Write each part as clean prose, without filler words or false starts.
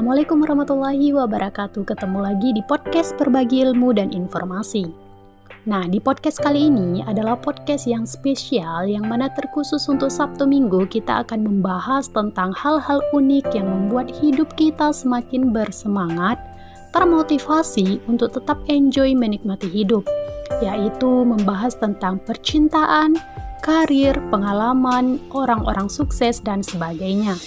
Assalamualaikum warahmatullahi wabarakatuh. Ketemu lagi di podcast Berbagi Ilmu dan Informasi. Nah, di podcast kali ini adalah podcast yang spesial yang mana terkhusus untuk Sabtu Minggu. Kita akan membahas tentang hal-hal unik yang membuat hidup kita semakin bersemangat, termotivasi untuk tetap enjoy menikmati hidup, yaitu membahas tentang percintaan, karir, pengalaman, orang-orang sukses, dan sebagainya.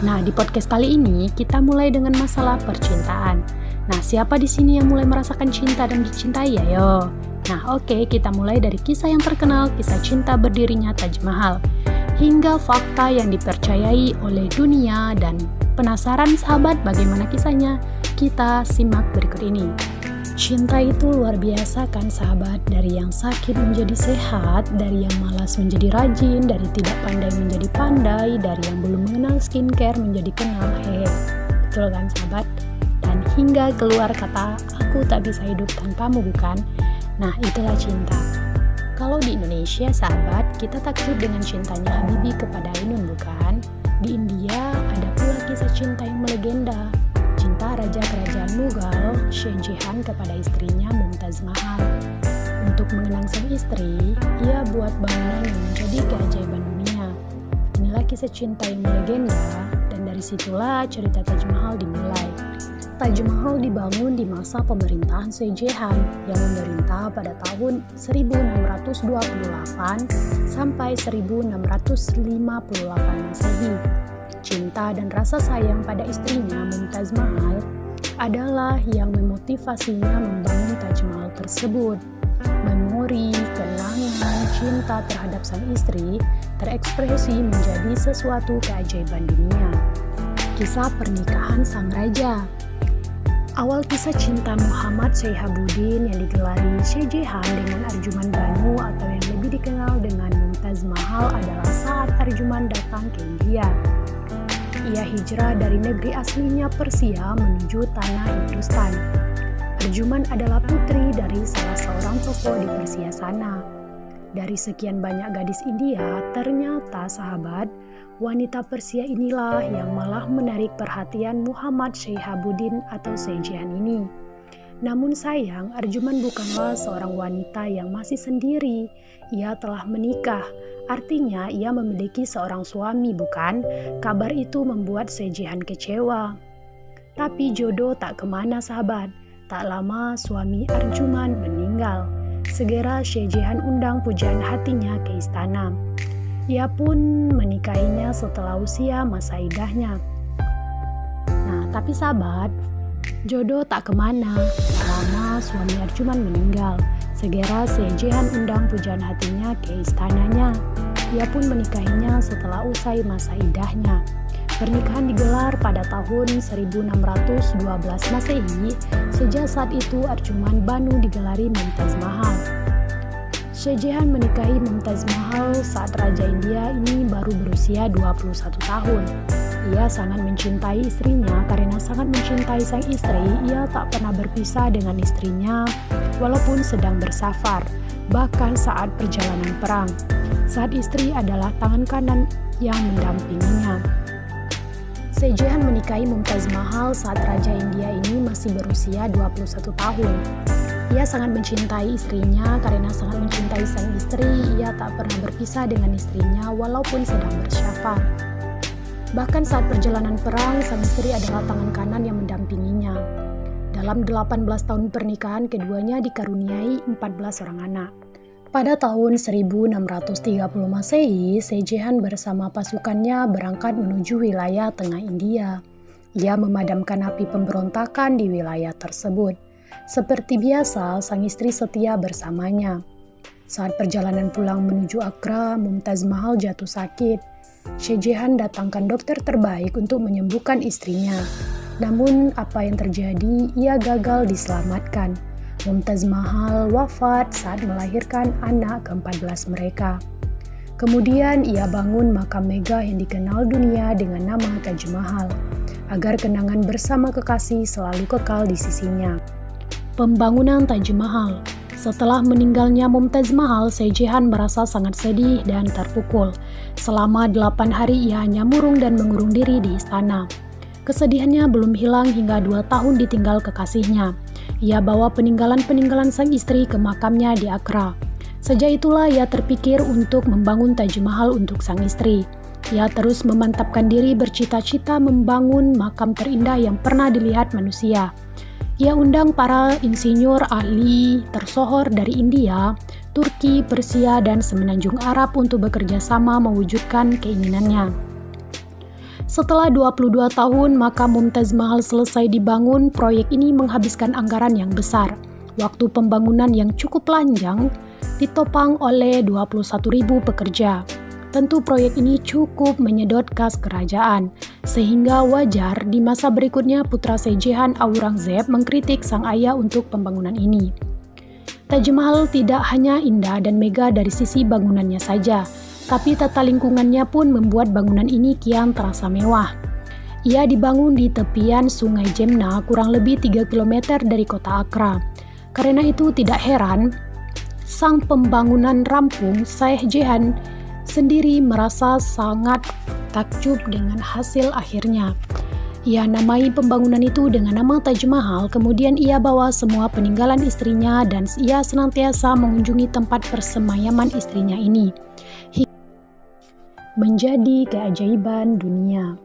Nah, di podcast kali ini kita mulai dengan masalah percintaan. Nah, siapa di sini yang mulai merasakan cinta dan dicintai? Ayo. Nah, oke, kita mulai dari kisah yang terkenal, kisah cinta berdirinya Taj Mahal, hingga fakta yang dipercayai oleh dunia. Dan penasaran sahabat bagaimana kisahnya? Kita simak berikut ini. Cinta itu luar biasa kan sahabat, dari yang sakit menjadi sehat, dari yang malas menjadi rajin, dari tidak pandai menjadi pandai, dari yang belum mengenal skincare menjadi kenal. Betul kan sahabat? Dan hingga keluar kata, aku tak bisa hidup tanpamu, bukan? Nah, itulah cinta. Kalau di Indonesia sahabat, kita takjub dengan cintanya Habibie kepada Ainun, bukan? Di India ada pula kisah cinta yang melegenda, cinta Raja Kerajaan Mughal, Shah Jahan kepada istrinya Mumtaz Mahal. Untuk mengenang sang istri, ia buat bangunan yang menjadi keajaiban dunia. Inilah kisah cinta yang melegenda, dan dari situlah cerita Taj Mahal dimulai. Taj Mahal dibangun di masa pemerintahan Shah Jahan yang memerintah pada tahun 1628 sampai 1658 Masehi. Cinta dan rasa sayang pada istrinya Mumtaz Mahal adalah yang memotivasinya membangun Taj Mahal tersebut. Memori, kenangan, cinta terhadap sang istri terekspresi menjadi sesuatu keajaiban dunia. Kisah pernikahan sang raja. Awal kisah cinta Muhammad Syihabuddin yang digelari Shah Jahan dengan Arjuman Banu atau yang lebih dikenal dengan Mumtaz Mahal adalah saat Arjuman datang ke India. Ia hijrah dari negeri aslinya Persia menuju tanah Hindustan. Arjuman adalah putri dari salah seorang tokoh di Persia sana. Dari sekian banyak gadis India, ternyata sahabat, wanita Persia inilah yang malah menarik perhatian Muhammad Syihabuddin atau Shah Jahan ini. Namun sayang, Arjuman bukanlah seorang wanita yang masih sendiri. Ia telah menikah, artinya ia memiliki seorang suami, bukan? Kabar itu membuat Shah Jahan kecewa. Tapi jodoh tak kemana sahabat. Tak lama suami Arjuman meninggal. Segera Shah Jahan undang pujaan hatinya ke istana. Ia pun menikahinya setelah usia masa idahnya. Nah, tapi sahabat, jodoh tak kemana. Tak lama suami Arjuman meninggal. Segera Shah Jahan undang pujaan hatinya ke istananya. Ia pun menikahinya setelah usai masa idahnya. Pernikahan digelar pada tahun 1612 Masehi. Sejak saat itu Arjuman Banu digelari Mumtaz Mahal. Shah Jahan menikahi Mumtaz Mahal saat Raja India ini baru berusia 21 tahun. Ia sangat mencintai istrinya. Karena sangat mencintai sang istri, ia tak pernah berpisah dengan istrinya walaupun sedang bersafar, bahkan saat perjalanan perang. Saat istri adalah tangan kanan yang mendampinginya. Shah Jahan menikahi Mumtaz Mahal saat Raja India ini masih berusia 21 tahun. Ia sangat mencintai istrinya. Karena sangat mencintai sang istri, ia tak pernah berpisah dengan istrinya walaupun sedang bersafar. Bahkan saat perjalanan perang, sang istri adalah tangan kanan yang mendampinginya. Dalam 18 tahun pernikahan, keduanya dikaruniai 14 orang anak. Pada tahun 1630 Masehi, Shah Jahan bersama pasukannya berangkat menuju wilayah tengah India. Ia memadamkan api pemberontakan di wilayah tersebut. Seperti biasa, sang istri setia bersamanya. Saat perjalanan pulang menuju Agra, Mumtaz Mahal jatuh sakit. Shah Jahan datangkan dokter terbaik untuk menyembuhkan istrinya. Namun apa yang terjadi? Ia gagal diselamatkan. Mumtaz Mahal wafat saat melahirkan anak ke-14 mereka. Kemudian ia bangun makam megah yang dikenal dunia dengan nama Taj Mahal, agar kenangan bersama kekasih selalu kekal di sisinya. Pembangunan Taj Mahal. Setelah meninggalnya Mumtaz Mahal, Shah Jahan merasa sangat sedih dan terpukul. Selama 8 hari ia hanya murung dan mengurung diri di istana. Kesedihannya belum hilang hingga 2 tahun ditinggal kekasihnya. Ia bawa peninggalan-peninggalan sang istri ke makamnya di Agra. Sejak itulah ia terpikir untuk membangun Taj Mahal untuk sang istri. Ia terus memantapkan diri bercita-cita membangun makam terindah yang pernah dilihat manusia. Ia undang para insinyur ahli tersohor dari India, Turki, Persia, dan Semenanjung Arab untuk bekerja sama mewujudkan keinginannya. Setelah 22 tahun makam Mumtaz Mahal selesai dibangun, proyek ini menghabiskan anggaran yang besar. Waktu pembangunan yang cukup panjang ditopang oleh 21.000 pekerja. Tentu proyek ini cukup menyedot kas kerajaan, sehingga wajar di masa berikutnya putra Shah Jahan Aurangzeb mengkritik sang ayah untuk pembangunan ini. Taj Mahal tidak hanya indah dan megah dari sisi bangunannya saja, tapi tata lingkungannya pun membuat bangunan ini kian terasa mewah. Ia dibangun di tepian Sungai Jemna kurang lebih 3 km dari kota Agra. Karena itu tidak heran, sang pembangunan rampung Shah Jahan sendiri merasa sangat takjub dengan hasil akhirnya. Ia namai pembangunan itu dengan nama Taj Mahal, kemudian ia bawa semua peninggalan istrinya dan ia senantiasa mengunjungi tempat persemayaman istrinya ini. Menjadi keajaiban dunia.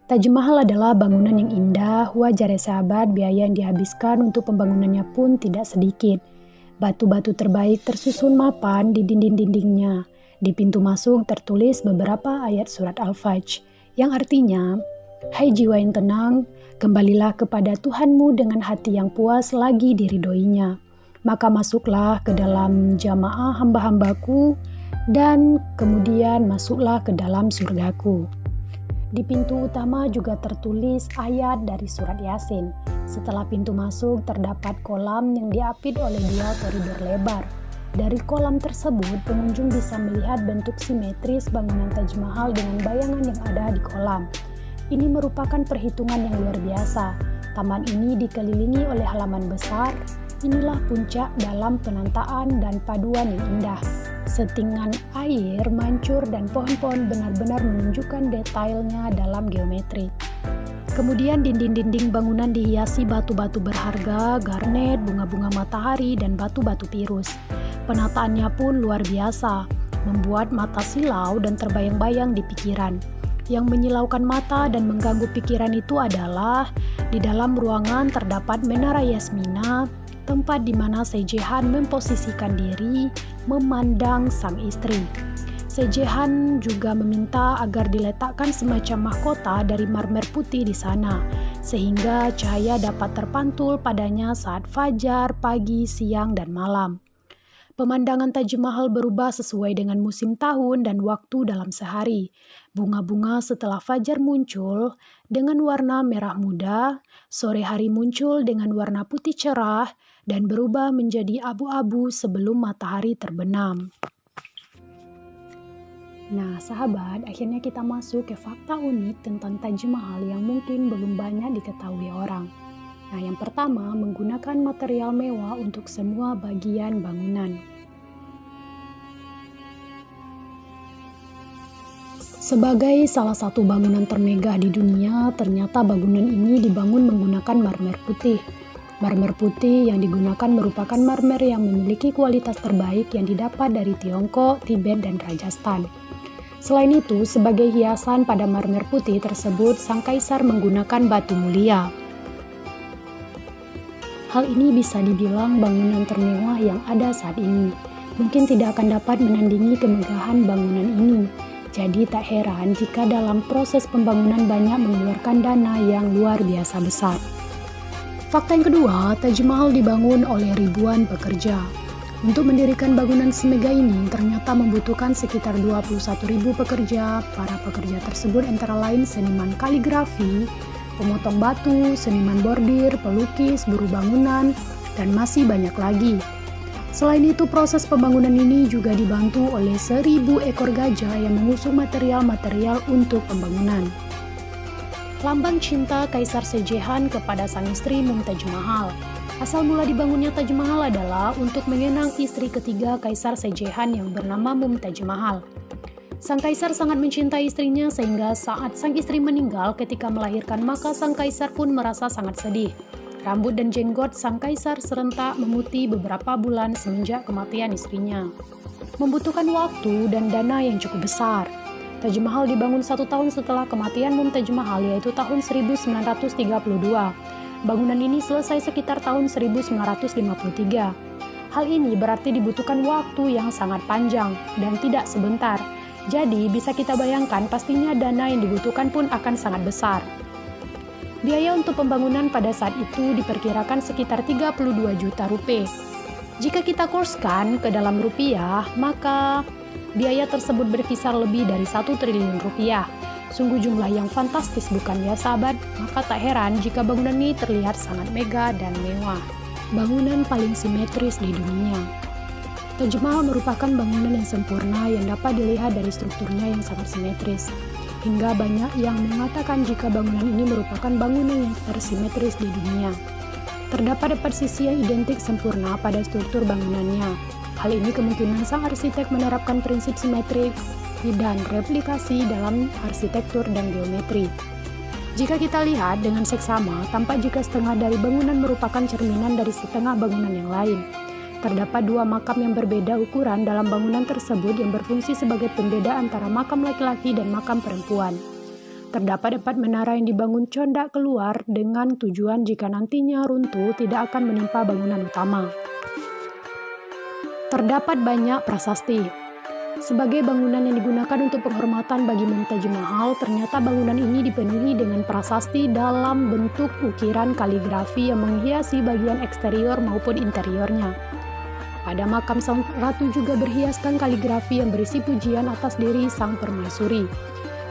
Taj Mahal adalah bangunan yang indah, wajar ya sahabat, biaya yang dihabiskan untuk pembangunannya pun tidak sedikit. Batu-batu terbaik tersusun mapan di dinding-dindingnya. Di pintu masuk tertulis beberapa ayat surat Al-Fajr, yang artinya, "Hai jiwa yang tenang, kembalilah kepada Tuhanmu dengan hati yang puas lagi diridhoinya. Maka masuklah ke dalam jamaah hamba-hambaku, dan kemudian masuklah ke dalam surgaku." Di pintu utama juga tertulis ayat dari surat Yasin. Setelah pintu masuk terdapat kolam yang diapit oleh 2 koridor lebar. Dari kolam tersebut pengunjung bisa melihat bentuk simetris bangunan Taj Mahal dengan bayangan yang ada di kolam. Ini merupakan perhitungan yang luar biasa. Taman ini dikelilingi oleh halaman besar. Inilah puncak dalam penataan dan paduan yang indah. Setingan air mancur dan pohon-pohon benar-benar menunjukkan detailnya dalam geometri. Kemudian dinding-dinding bangunan dihiasi batu-batu berharga, garnet, bunga-bunga matahari, dan batu-batu pirus. Penataannya pun luar biasa, membuat mata silau dan terbayang-bayang di pikiran. Yang menyilaukan mata dan mengganggu pikiran itu adalah di dalam ruangan terdapat menara Yasmina, tempat di mana Shah Jahan memposisikan diri memandang sang istri. Shah Jahan juga meminta agar diletakkan semacam mahkota dari marmer putih di sana, sehingga cahaya dapat terpantul padanya saat fajar, pagi, siang, dan malam. Pemandangan Taj Mahal berubah sesuai dengan musim tahun dan waktu dalam sehari. Bunga-bunga setelah fajar muncul dengan warna merah muda, sore hari muncul dengan warna putih cerah, dan berubah menjadi abu-abu sebelum matahari terbenam. Nah sahabat, akhirnya kita masuk ke fakta unik tentang Taj Mahal yang mungkin belum banyak diketahui orang. Nah yang pertama, menggunakan material mewah untuk semua bagian bangunan. Sebagai salah satu bangunan termegah di dunia, ternyata bangunan ini dibangun menggunakan marmer putih. Marmer putih yang digunakan merupakan marmer yang memiliki kualitas terbaik yang didapat dari Tiongkok, Tibet, dan Rajasthan. Selain itu, sebagai hiasan pada marmer putih tersebut, sang kaisar menggunakan batu mulia. Hal ini bisa dibilang bangunan termewah yang ada saat ini. Mungkin tidak akan dapat menandingi kemegahan bangunan ini. Jadi tak heran jika dalam proses pembangunan banyak mengeluarkan dana yang luar biasa besar. Fakta yang kedua, Taj Mahal dibangun oleh ribuan pekerja. Untuk mendirikan bangunan semegah ini ternyata membutuhkan sekitar 21.000 pekerja. Para pekerja tersebut antara lain seniman kaligrafi, pemotong batu, seniman bordir, pelukis, buruh bangunan, dan masih banyak lagi. Selain itu, proses pembangunan ini juga dibantu oleh 1.000 ekor gajah yang mengusung material-material untuk pembangunan. Lambang cinta Kaisar Shah Jahan kepada sang istri Mumtaz Mahal. Asal mula dibangunnya Taj Mahal adalah untuk mengenang istri ketiga Kaisar Shah Jahan yang bernama Mumtaz Mahal. Sang kaisar sangat mencintai istrinya sehingga saat sang istri meninggal ketika melahirkan maka sang kaisar pun merasa sangat sedih. Rambut dan jenggot sang kaisar serentak memutih beberapa bulan semenjak kematian istrinya. Membutuhkan waktu dan dana yang cukup besar. Taj Mahal dibangun 1 tahun setelah kematian Mumtaz Mahal, yaitu tahun 1932. Bangunan ini selesai sekitar tahun 1953. Hal ini berarti dibutuhkan waktu yang sangat panjang dan tidak sebentar. Jadi bisa kita bayangkan pastinya dana yang dibutuhkan pun akan sangat besar. Biaya untuk pembangunan pada saat itu diperkirakan sekitar 32 juta rupiah. Jika kita kurskan ke dalam rupiah, maka biaya tersebut berkisar lebih dari 1 triliun rupiah. Sungguh jumlah yang fantastis bukan ya sahabat? Maka tak heran jika bangunan ini terlihat sangat megah dan mewah. Bangunan paling simetris di dunia. Taj Mahal merupakan bangunan yang sempurna yang dapat dilihat dari strukturnya yang sangat simetris. Hingga banyak yang mengatakan jika bangunan ini merupakan bangunan yang tersimetris di dunia. Terdapat 4 sisi yang identik sempurna pada struktur bangunannya. Hal ini kemungkinan sang arsitek menerapkan prinsip simetrik dan replikasi dalam arsitektur dan geometri. Jika kita lihat dengan seksama, tampak jika setengah dari bangunan merupakan cerminan dari setengah bangunan yang lain. Terdapat 2 makam yang berbeda ukuran dalam bangunan tersebut yang berfungsi sebagai pembeda antara makam laki-laki dan makam perempuan. Terdapat 4 menara yang dibangun condak keluar dengan tujuan jika nantinya runtuh tidak akan menimpa bangunan utama. Terdapat banyak prasasti. Sebagai bangunan yang digunakan untuk penghormatan bagi Mumtaz Mahal, ternyata bangunan ini dipenuhi dengan prasasti dalam bentuk ukiran kaligrafi yang menghiasi bagian eksterior maupun interiornya. Pada makam sang ratu juga berhiaskan kaligrafi yang berisi pujian atas diri sang permaisuri.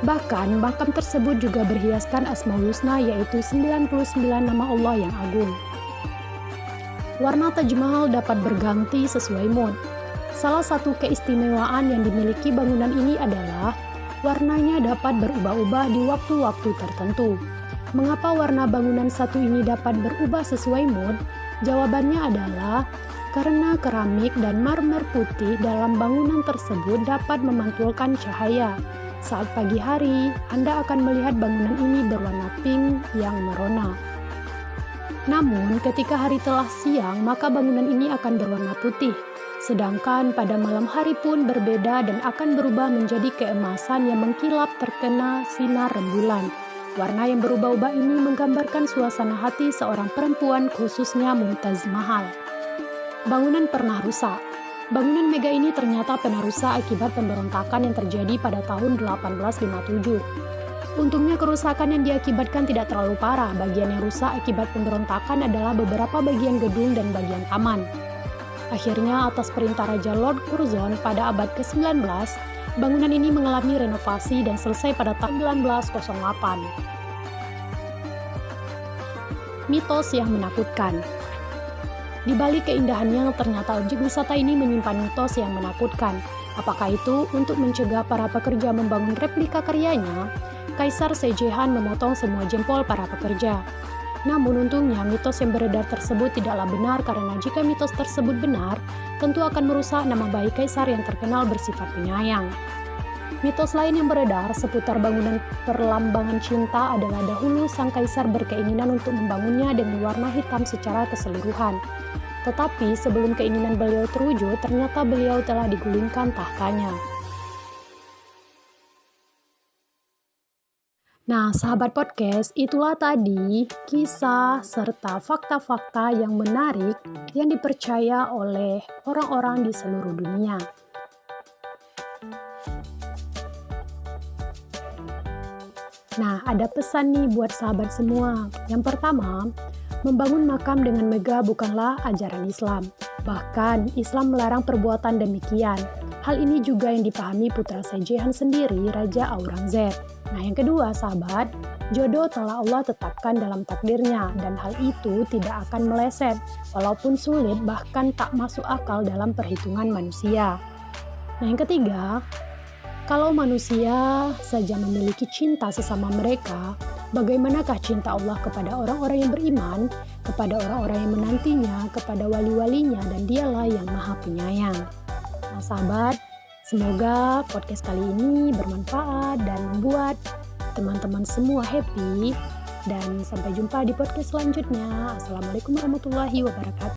Bahkan makam tersebut juga berhiaskan Asmaul Husna, yaitu 99 nama Allah yang agung. Warna Taj Mahal dapat berganti sesuai mood. Salah satu keistimewaan yang dimiliki bangunan ini adalah warnanya dapat berubah-ubah di waktu-waktu tertentu. Mengapa warna bangunan satu ini dapat berubah sesuai mood? Jawabannya adalah karena keramik dan marmer putih dalam bangunan tersebut dapat memantulkan cahaya. Saat pagi hari, Anda akan melihat bangunan ini berwarna pink yang merona. Namun, ketika hari telah siang, maka bangunan ini akan berwarna putih. Sedangkan pada malam hari pun berbeda dan akan berubah menjadi keemasan yang mengkilap terkena sinar rembulan. Warna yang berubah-ubah ini menggambarkan suasana hati seorang perempuan, khususnya Mumtaz Mahal. Bangunan pernah rusak. Bangunan mega ini ternyata pernah rusak akibat pemberontakan yang terjadi pada tahun 1857. Untungnya kerusakan yang diakibatkan tidak terlalu parah. Bagian yang rusak akibat pemberontakan adalah beberapa bagian gedung dan bagian taman. Akhirnya atas perintah Raja Lord Curzon pada abad ke-19, bangunan ini mengalami renovasi dan selesai pada tahun 1908. Mitos yang menakutkan. Di balik keindahannya, ternyata objek wisata ini menyimpan mitos yang menakutkan. Apakah itu untuk mencegah para pekerja membangun replika karyanya? Kaisar Sejehan memotong semua jempol para pekerja. Namun untungnya mitos yang beredar tersebut tidaklah benar karena jika mitos tersebut benar, tentu akan merusak nama baik kaisar yang terkenal bersifat penyayang. Mitos lain yang beredar seputar bangunan perlambangan cinta adalah dahulu sang kaisar berkeinginan untuk membangunnya dengan warna hitam secara keseluruhan. Tetapi sebelum keinginan beliau terwujud, ternyata beliau telah digulingkan tahtanya. Nah, sahabat podcast, itulah tadi kisah serta fakta-fakta yang menarik yang dipercaya oleh orang-orang di seluruh dunia. Nah, ada pesan nih buat sahabat semua. Yang pertama, membangun makam dengan megah bukanlah ajaran Islam. Bahkan, Islam melarang perbuatan demikian. Hal ini juga yang dipahami putra Sejehan sendiri, Raja Aurangzeb. Nah, yang kedua, sahabat, jodoh telah Allah tetapkan dalam takdirnya dan hal itu tidak akan meleset, walaupun sulit bahkan tak masuk akal dalam perhitungan manusia. Nah, yang ketiga, kalau manusia saja memiliki cinta sesama mereka, bagaimanakah cinta Allah kepada orang-orang yang beriman, kepada orang-orang yang menantinya, kepada wali-walinya, dan dialah yang maha penyayang. Nah, sahabat, Semoga podcast kali ini bermanfaat dan membuat teman-teman semua happy. Dan sampai jumpa di podcast selanjutnya. Assalamualaikum warahmatullahi wabarakatuh.